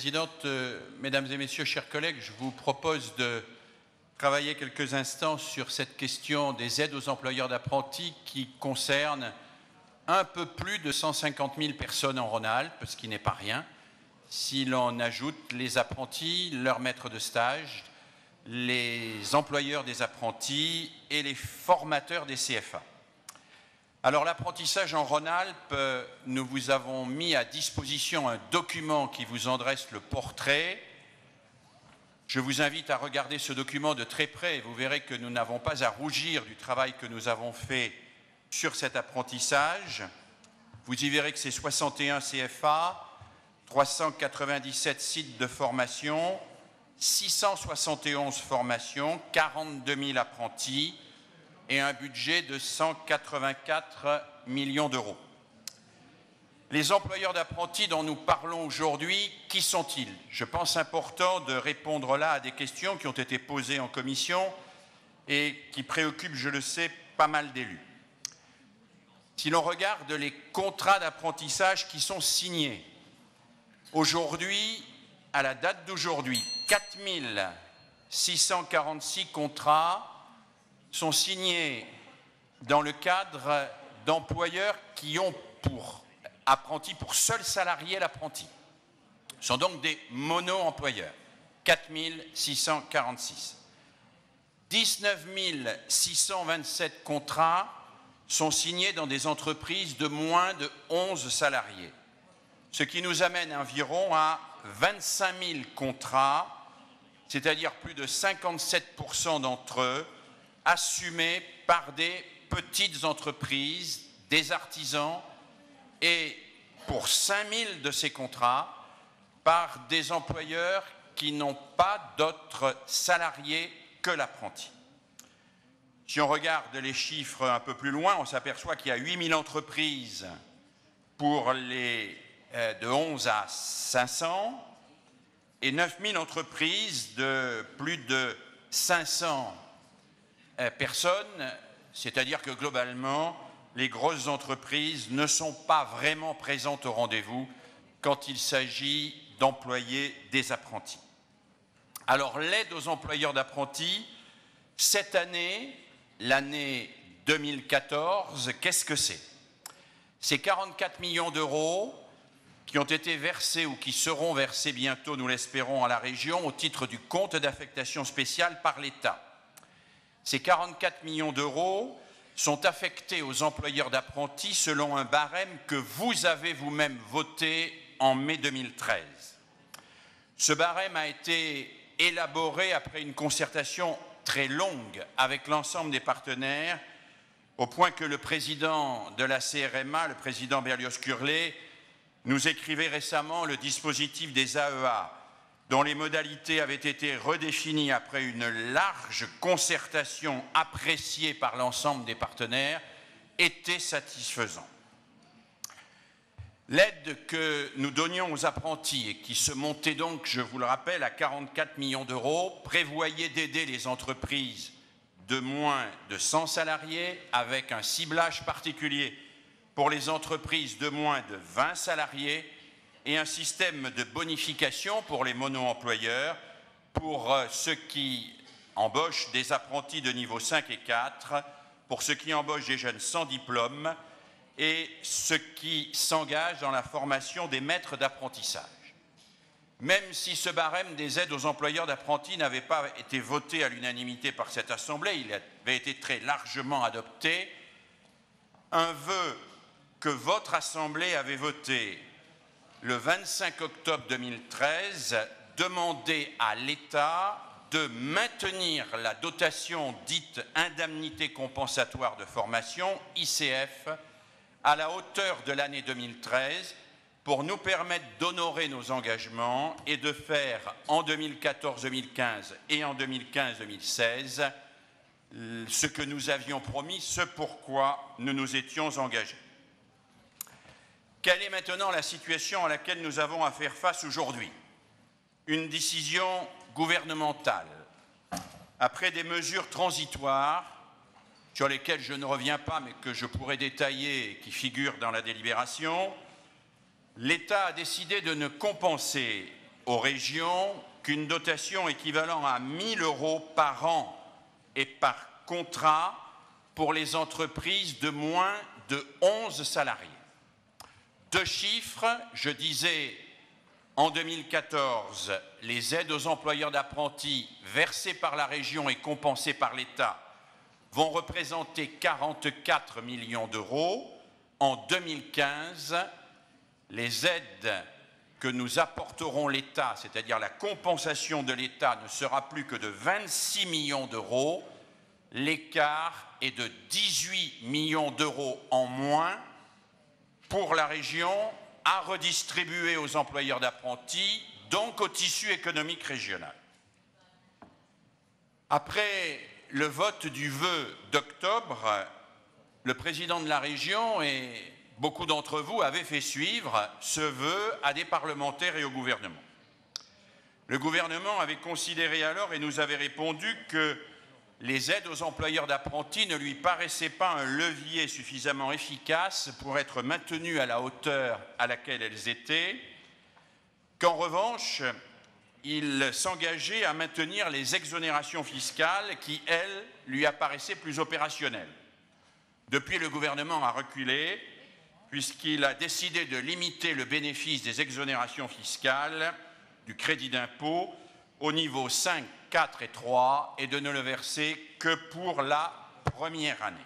Présidente, mesdames et messieurs, chers collègues, je vous propose de travailler quelques instants sur cette question des aides aux employeurs d'apprentis qui concerne un peu plus de 150 000 personnes en Rhône-Alpes, ce qui n'est pas rien, si l'on ajoute les apprentis, leurs maîtres de stage, les employeurs des apprentis et les formateurs des CFA. Alors l'apprentissage en Rhône-Alpes, nous vous avons mis à disposition un document qui vous en dresse le portrait. Je vous invite à regarder ce document de très près et vous verrez que nous n'avons pas à rougir du travail que nous avons fait sur cet apprentissage. Vous y verrez que c'est 61 CFA, 397 sites de formation, 671 formations, 42 000 apprentis et un budget de 184 millions d'euros. Les employeurs d'apprentis dont nous parlons aujourd'hui, qui sont-ils? Je pense important de répondre là à des questions qui ont été posées en commission et qui préoccupent, je le sais, pas mal d'élus. Si l'on regarde les contrats d'apprentissage qui sont signés, aujourd'hui, à la date d'aujourd'hui, 4 646 contrats sont signés dans le cadre d'employeurs qui ont pour apprenti, pour seul salarié l'apprenti. Ce sont donc des mono-employeurs, 4 646. 19 627 contrats sont signés dans des entreprises de moins de 11 salariés, ce qui nous amène environ à 25 000 contrats, c'est-à-dire plus de 57% d'entre eux, assumés par des petites entreprises, des artisans, et pour 5 000 de ces contrats, par des employeurs qui n'ont pas d'autres salariés que l'apprenti. Si on regarde les chiffres un peu plus loin, on s'aperçoit qu'il y a 8 000 entreprises pour les de 11 à 500 et 9 000 entreprises de plus de 500 personnes, c'est-à-dire que globalement, les grosses entreprises ne sont pas vraiment présentes au rendez-vous quand il s'agit d'employer des apprentis. Alors l'aide aux employeurs d'apprentis, cette année, l'année 2014, qu'est-ce que c'est? C'est 44 millions d'euros qui ont été versés ou qui seront versés bientôt, nous l'espérons, à la région au titre du compte d'affectation spéciale par l'État. Ces 44 millions d'euros sont affectés aux employeurs d'apprentis selon un barème que vous avez vous-même voté en mai 2013. Ce barème a été élaboré après une concertation très longue avec l'ensemble des partenaires, au point que le président de la CRMA, le président Berlioz Curlé, nous écrivait récemment le dispositif des AEA, dont les modalités avaient été redéfinies après une large concertation appréciée par l'ensemble des partenaires, était satisfaisant. L'aide que nous donnions aux apprentis et qui se montait donc, je vous le rappelle, à 44 millions d'euros, prévoyait d'aider les entreprises de moins de 100 salariés avec un ciblage particulier pour les entreprises de moins de 20 salariés et un système de bonification pour les mono-employeurs, pour ceux qui embauchent des apprentis de niveau 5 et 4, pour ceux qui embauchent des jeunes sans diplôme et ceux qui s'engagent dans la formation des maîtres d'apprentissage. Même si ce barème des aides aux employeurs d'apprentis n'avait pas été voté à l'unanimité par cette Assemblée, il avait été très largement adopté, un vœu que votre Assemblée avait voté le 25 octobre 2013 demandait à l'État de maintenir la dotation dite indemnité compensatoire de formation, ICF, à la hauteur de l'année 2013 pour nous permettre d'honorer nos engagements et de faire en 2014-2015 et en 2015-2016 ce que nous avions promis, ce pourquoi nous nous étions engagés. Quelle est maintenant la situation à laquelle nous avons à faire face aujourd'hui? Une décision gouvernementale, après des mesures transitoires, sur lesquelles je ne reviens pas, mais que je pourrais détailler et qui figurent dans la délibération, l'État a décidé de ne compenser aux régions qu'une dotation équivalent à 1 000 € par an et par contrat pour les entreprises de moins de 11 salariés. Deux chiffres, je disais, en 2014, les aides aux employeurs d'apprentis versées par la région et compensées par l'État vont représenter 44 millions d'euros. En 2015, les aides que nous apporterons l'État, c'est-à-dire la compensation de l'État, ne sera plus que de 26 millions d'euros. L'écart est de 18 millions d'euros en moins pour la région à redistribuer aux employeurs d'apprentis, donc au tissu économique régional. Après le vote du vœu d'octobre, le président de la région et beaucoup d'entre vous avaient fait suivre ce vœu à des parlementaires et au gouvernement. Le gouvernement avait considéré alors et nous avait répondu que les aides aux employeurs d'apprentis ne lui paraissaient pas un levier suffisamment efficace pour être maintenues à la hauteur à laquelle elles étaient, qu'en revanche, il s'engageait à maintenir les exonérations fiscales qui, elles, lui apparaissaient plus opérationnelles. Depuis, le gouvernement a reculé puisqu'il a décidé de limiter le bénéfice des exonérations fiscales du crédit d'impôt au niveau 5, 4 et 3 et de ne le verser que pour la première année.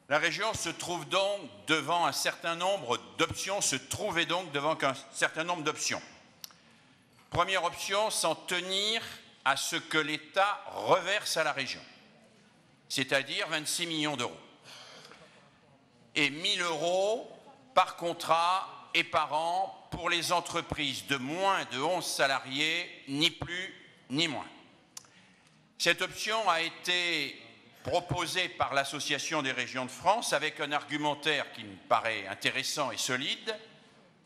La région se trouve donc devant un certain nombre d'options, Première option, s'en tenir à ce que l'État reverse à la région, c'est-à-dire 26 millions d'euros. Et 1 000 € par contrat et par an pour les entreprises de moins de 11 salariés, ni plus ni moins. Cette option a été proposée par l'Association des régions de France avec un argumentaire qui me paraît intéressant et solide,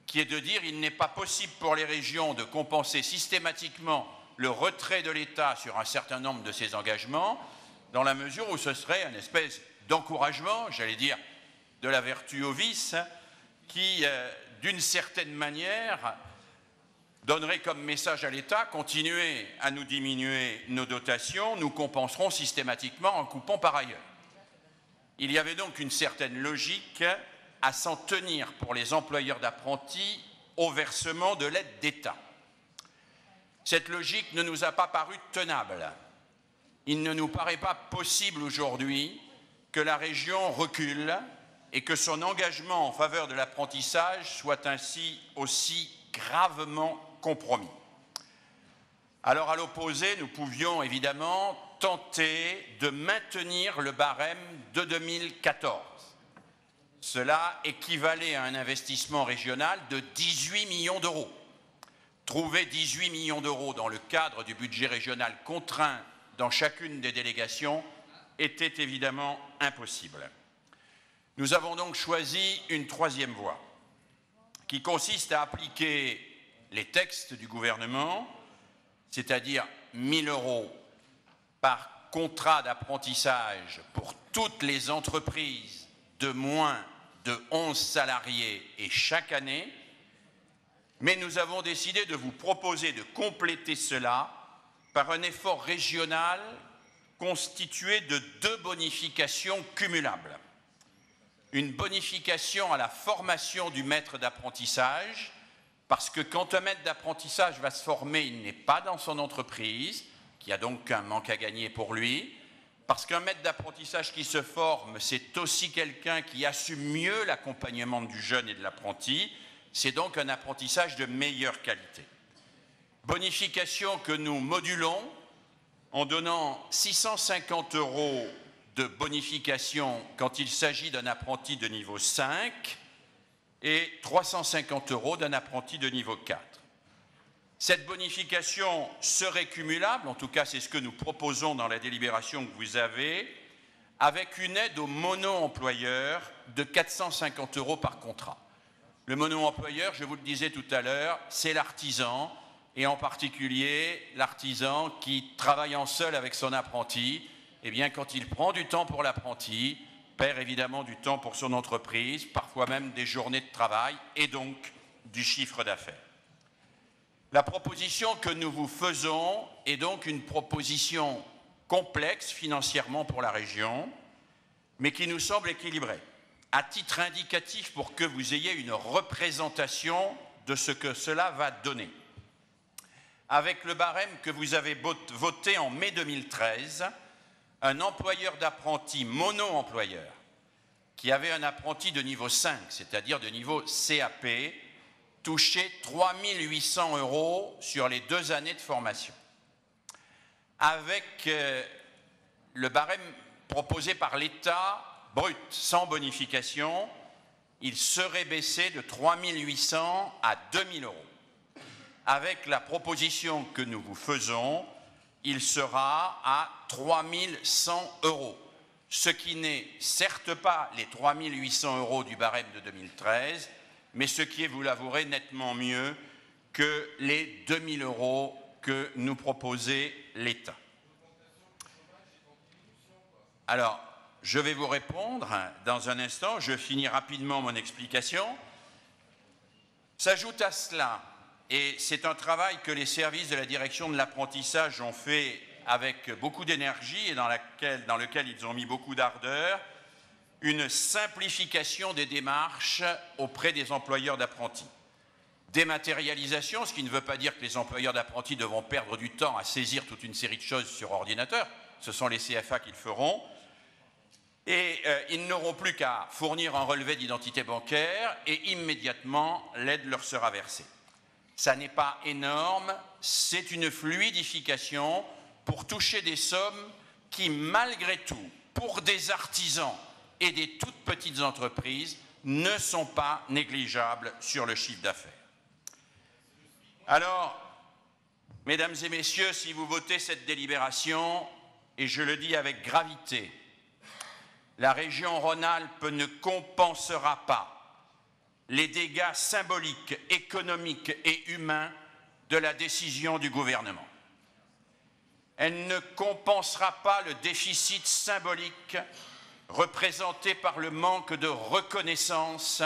qui est de dire qu'il n'est pas possible pour les régions de compenser systématiquement le retrait de l'État sur un certain nombre de ses engagements, dans la mesure où ce serait une espèce d'encouragement, j'allais dire, de la vertu au vice, qui, d'une certaine manière, donnerait comme message à l'État: continuez à nous diminuer nos dotations, nous compenserons systématiquement en coupant par ailleurs. Il y avait donc une certaine logique à s'en tenir pour les employeurs d'apprentis au versement de l'aide d'État. Cette logique ne nous a pas paru tenable. Il ne nous paraît pas possible aujourd'hui que la région recule et que son engagement en faveur de l'apprentissage soit ainsi aussi gravement compromis. Alors à l'opposé, nous pouvions évidemment tenter de maintenir le barème de 2014. Cela équivalait à un investissement régional de 18 millions d'euros. Trouver 18 millions d'euros dans le cadre du budget régional contraint dans chacune des délégations était évidemment impossible. Nous avons donc choisi une troisième voie, qui consiste à appliquer les textes du gouvernement, c'est-à-dire 1 000 € par contrat d'apprentissage pour toutes les entreprises de moins de 11 salariés et chaque année, mais nous avons décidé de vous proposer de compléter cela par un effort régional constitué de 2 bonifications cumulables. Une bonification à la formation du maître d'apprentissage, parce que quand un maître d'apprentissage va se former, il n'est pas dans son entreprise, qui a donc un manque à gagner pour lui, parce qu'un maître d'apprentissage qui se forme, c'est aussi quelqu'un qui assume mieux l'accompagnement du jeune et de l'apprenti, c'est donc un apprentissage de meilleure qualité. Bonification que nous modulons en donnant 650 € de bonification quand il s'agit d'un apprenti de niveau 5 et 350 € d'un apprenti de niveau 4. Cette bonification serait cumulable, en tout cas c'est ce que nous proposons dans la délibération que vous avez, avec une aide au mono-employeur de 450 € par contrat. Le mono-employeur, je vous le disais tout à l'heure, c'est l'artisan, et en particulier l'artisan qui, travaillant seul avec son apprenti, eh bien, quand il prend du temps pour l'apprenti, perd évidemment du temps pour son entreprise, parfois même des journées de travail et donc du chiffre d'affaires. La proposition que nous vous faisons est donc une proposition complexe financièrement pour la région, mais qui nous semble équilibrée. À titre indicatif pour que vous ayez une représentation de ce que cela va donner. Avec le barème que vous avez voté en mai 2013, un employeur d'apprentis mono-employeur qui avait un apprenti de niveau 5, c'est-à-dire de niveau CAP, touchait 3 800 € sur les 2 années de formation. Avec le barème proposé par l'État, brut, sans bonification, il serait baissé de 3 800 à 2 000 €. Avec la proposition que nous vous faisons, il sera à 3 100 €, ce qui n'est certes pas les 3 800 € du barème de 2013, mais ce qui est, vous l'avouerez, nettement mieux que les 2 000 € que nous proposait l'État. Alors, je vais vous répondre dans un instant, je finis rapidement mon explication. S'ajoute à cela, et c'est un travail que les services de la direction de l'apprentissage ont fait avec beaucoup d'énergie et dans lequel ils ont mis beaucoup d'ardeur, une simplification des démarches auprès des employeurs d'apprentis. Dématérialisation, ce qui ne veut pas dire que les employeurs d'apprentis devront perdre du temps à saisir toute une série de choses sur ordinateur, ce sont les CFA qui le feront, et ils n'auront plus qu'à fournir un relevé d'identité bancaire et immédiatement l'aide leur sera versée. Ça n'est pas énorme, c'est une fluidification pour toucher des sommes qui, malgré tout, pour des artisans et des toutes petites entreprises, ne sont pas négligeables sur le chiffre d'affaires. Alors, mesdames et messieurs, si vous votez cette délibération, et je le dis avec gravité, la région Rhône-Alpes ne compensera pas les dégâts symboliques, économiques et humains de la décision du gouvernement. Elle ne compensera pas le déficit symbolique représenté par le manque de reconnaissance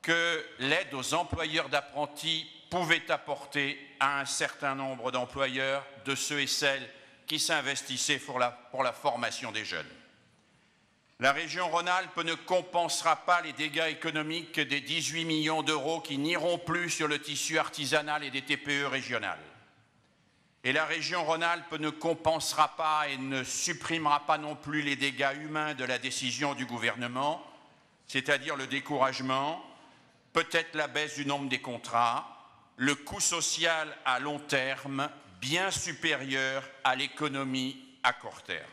que l'aide aux employeurs d'apprentis pouvait apporter à un certain nombre d'employeurs, de ceux et celles qui s'investissaient pour la formation des jeunes. La région Rhône-Alpes ne compensera pas les dégâts économiques des 18 millions d'euros qui n'iront plus sur le tissu artisanal et des TPE régionales. Et la région Rhône-Alpes ne compensera pas et ne supprimera pas non plus les dégâts humains de la décision du gouvernement, c'est-à-dire le découragement, peut-être la baisse du nombre des contrats, le coût social à long terme bien supérieur à l'économie à court terme.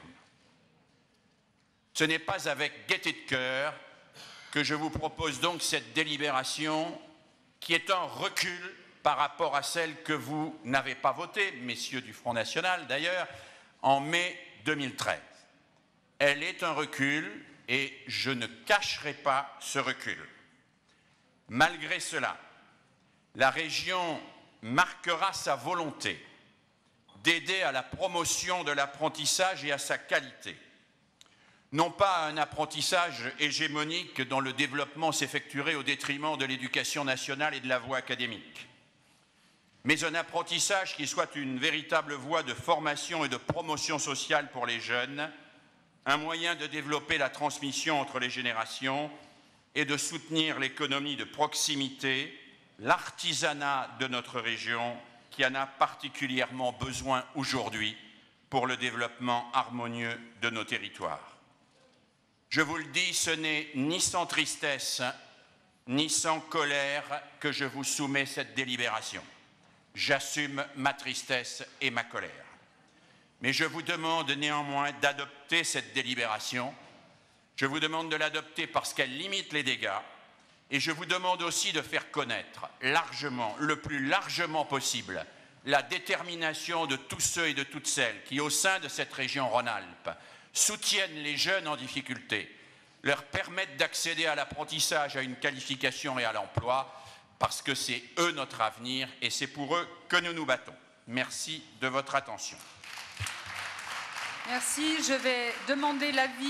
Ce n'est pas avec gaieté de cœur que je vous propose donc cette délibération qui est un recul par rapport à celle que vous n'avez pas votée, messieurs du Front National d'ailleurs, en mai 2013. Elle est un recul et je ne cacherai pas ce recul. Malgré cela, la région marquera sa volonté d'aider à la promotion de l'apprentissage et à sa qualité. Non pas un apprentissage hégémonique dont le développement s'effectuerait au détriment de l'éducation nationale et de la voie académique, mais un apprentissage qui soit une véritable voie de formation et de promotion sociale pour les jeunes, un moyen de développer la transmission entre les générations et de soutenir l'économie de proximité, l'artisanat de notre région qui en a particulièrement besoin aujourd'hui pour le développement harmonieux de nos territoires. Je vous le dis, ce n'est ni sans tristesse, ni sans colère que je vous soumets cette délibération. J'assume ma tristesse et ma colère. Mais je vous demande néanmoins d'adopter cette délibération. Je vous demande de l'adopter parce qu'elle limite les dégâts. Et je vous demande aussi de faire connaître largement, le plus largement possible, la détermination de tous ceux et de toutes celles qui, au sein de cette région Rhône-Alpes, soutiennent les jeunes en difficulté, leur permettent d'accéder à l'apprentissage, à une qualification et à l'emploi, parce que c'est eux notre avenir et c'est pour eux que nous nous battons. Merci de votre attention. Merci. Je vais demander l'avis